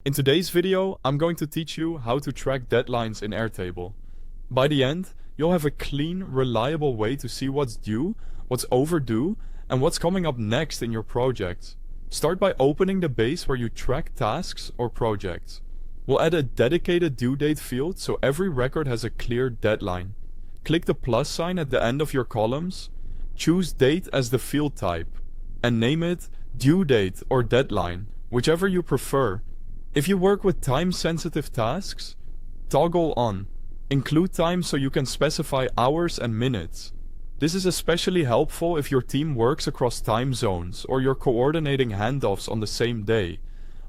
In today's video, I'm going to teach you how to track deadlines in Airtable. By the end, you'll have a clean, reliable way to see what's due, what's overdue, and what's coming up next in your project. Start by opening the base where you track tasks or projects. We'll add a dedicated due date field so every record has a clear deadline. Click the plus sign at the end of your columns, choose date as the field type, and name it due date or deadline, whichever you prefer. If you work with time-sensitive tasks, toggle on. Include time so you can specify hours and minutes. This is especially helpful if your team works across time zones or you're coordinating handoffs on the same day.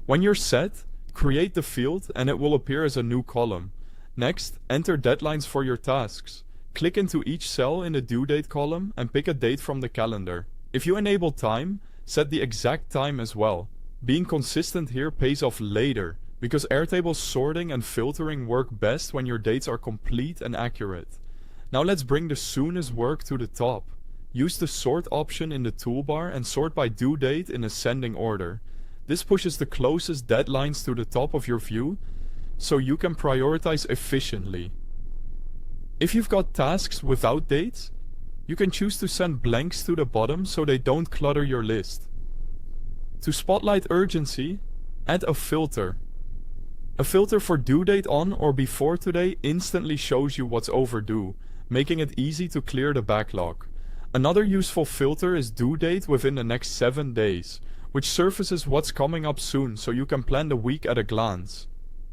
When you're set, create the field and it will appear as a new column. Next, enter deadlines for your tasks. Click into each cell in the due date column and pick a date from the calendar. If you enable time, set the exact time as well. Being consistent here pays off later, because Airtable's sorting and filtering work best when your dates are complete and accurate. Now let's bring the soonest work to the top. Use the sort option in the toolbar and sort by due date in ascending order. This pushes the closest deadlines to the top of your view, so you can prioritize efficiently. If you've got tasks without dates, you can choose to send blanks to the bottom so they don't clutter your list. To spotlight urgency, add a filter. A filter for due date on or before today instantly shows you what's overdue, making it easy to clear the backlog. Another useful filter is due date within the next 7 days, which surfaces what's coming up soon so you can plan the week at a glance.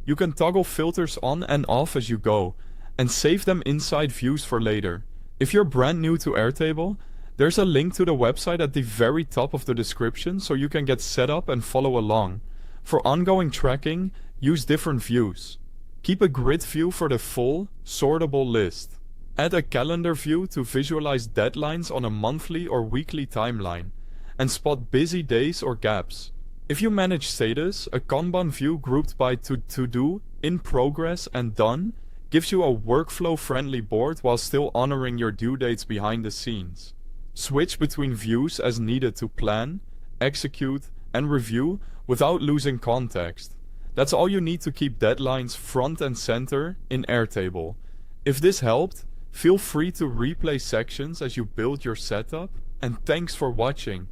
You can toggle filters on and off as you go, and save them inside views for later. If you're brand new to Airtable, there's a link to the website at the very top of the description so you can get set up and follow along. For ongoing tracking, use different views. Keep a grid view for the full, sortable list. Add a calendar view to visualize deadlines on a monthly or weekly timeline, and spot busy days or gaps. If you manage status, a Kanban view grouped by to-do, in progress, and done gives you a workflow-friendly board while still honoring your due dates behind the scenes. Switch between views as needed to plan, execute, and review without losing context. That's all you need to keep deadlines front and center in Airtable. If this helped, feel free to replay sections as you build your setup, and thanks for watching.